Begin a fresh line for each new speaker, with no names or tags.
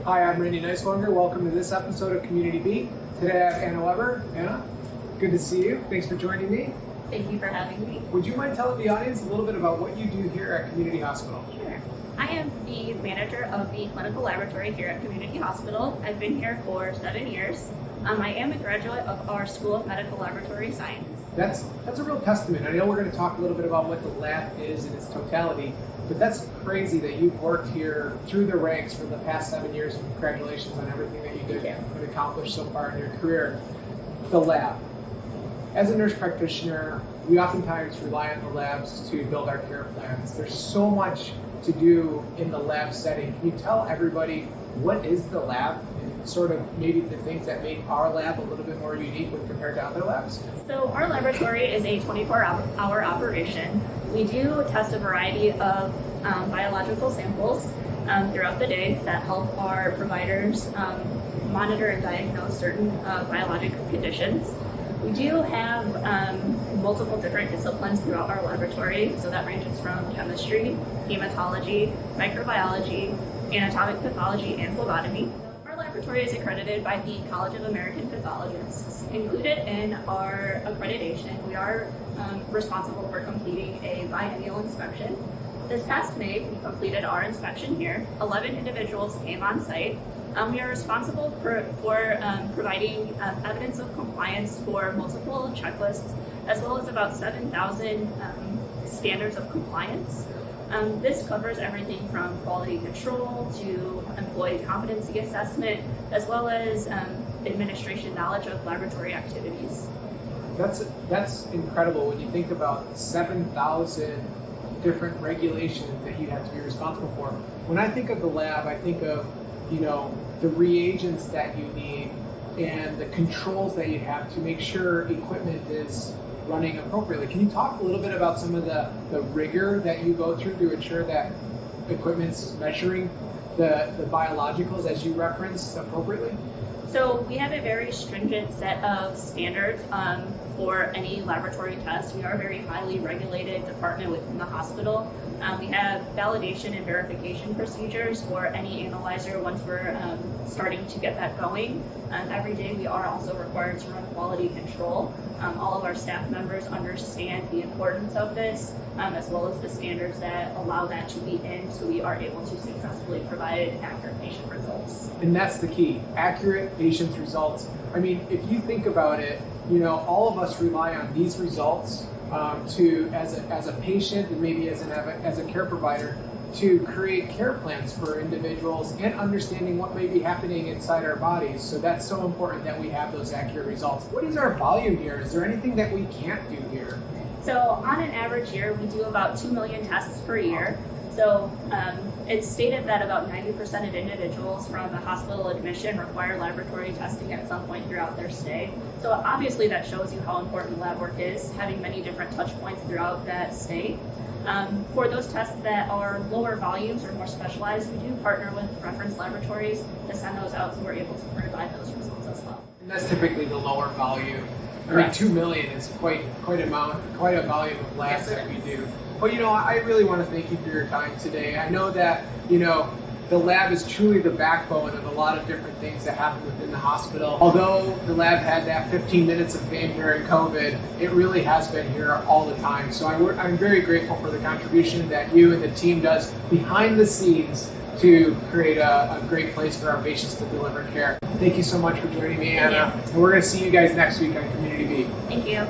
Hi, I'm Randy Neiswonger. Welcome to this episode of Community B. Today I have Anna Weber. Anna, good to see you. Thanks for joining me.
Thank you for having me.
Would you mind telling the audience a little bit about what you do here at Community Hospital?
Sure. I am the manager of the clinical laboratory here at Community Hospital. I've been here for 7 years. I am a graduate of our School of Medical Laboratory Science.
That's a real testament. I know we're going to talk a little bit about what the lab is in its totality, but that's crazy that you've worked here through the ranks for the past 7 years, and congratulations on everything that you did and accomplished so far in your career. The lab. As a nurse practitioner, we oftentimes rely on the labs to build our care plans. There's so much to do in the lab setting. Can you tell everybody what is the lab and sort of maybe the things that make our lab a little bit more unique when compared to other labs?
So our laboratory is a 24-hour operation. We do test a variety of biological samples throughout the day that help our providers monitor and diagnose certain biological conditions. We do have multiple different disciplines throughout our laboratory, so that ranges from chemistry, hematology, microbiology, anatomic pathology, and phlebotomy. Our laboratory is accredited by the College of American Pathologists. Included in our accreditation, we are responsible for completing a biennial inspection. This past May, we completed our inspection here. 11 individuals came on site. We are responsible for providing evidence of compliance for multiple checklists, as well as about 7,000 standards of compliance. This covers everything from quality control to employee competency assessment, as well as administration knowledge of laboratory activities.
That's incredible when you think about 7,000 different regulations that you have to be responsible for. When I think of the lab, I think of the reagents that you need and the controls that you have to make sure equipment is running appropriately. Can you talk a little bit about some of the rigor that you go through to ensure that equipment's measuring the biologicals as you referenced appropriately?
So we have a very stringent set of standards for any laboratory test. We are a very highly regulated department within the hospital. We have validation and verification procedures for any analyzer once we're starting to get that going. Every day we are also required to run quality control. All of our staff members understand the importance of this, as well as the standards that allow that to be in, so we are able to successfully provide accurate patient results.
And that's the key, accurate patient results. I mean, if you think about it, all of us rely on these results as a patient and maybe as a care provider to create care plans for individuals and understanding what may be happening inside our bodies. So that's so important that we have those accurate results. What is our volume here? Is there anything that we can't do here?
So on an average year, we do about 2 million tests per year. So it's stated that about 90% of individuals from a hospital admission require laboratory testing at some point throughout their stay. So obviously that shows you how important lab work is, having many different touch points throughout that stay. For those tests that are lower volumes or more specialized, we do partner with reference laboratories to send those out so we're able to provide those results as well.
And that's typically the lower volume. I mean,
Correct.
2 million is quite a volume of labs that we do. But I really want to thank you for your time today. I know that the lab is truly the backbone of a lot of different things that happen within the hospital. Although the lab had that 15 minutes of fame during COVID, it really has been here all the time. So I'm very grateful for the contribution that you and the team does behind the scenes to create a great place for our patients to deliver care. Thank you so much for joining me, Anna. And we're going to see you guys next week on Community B.
Thank you.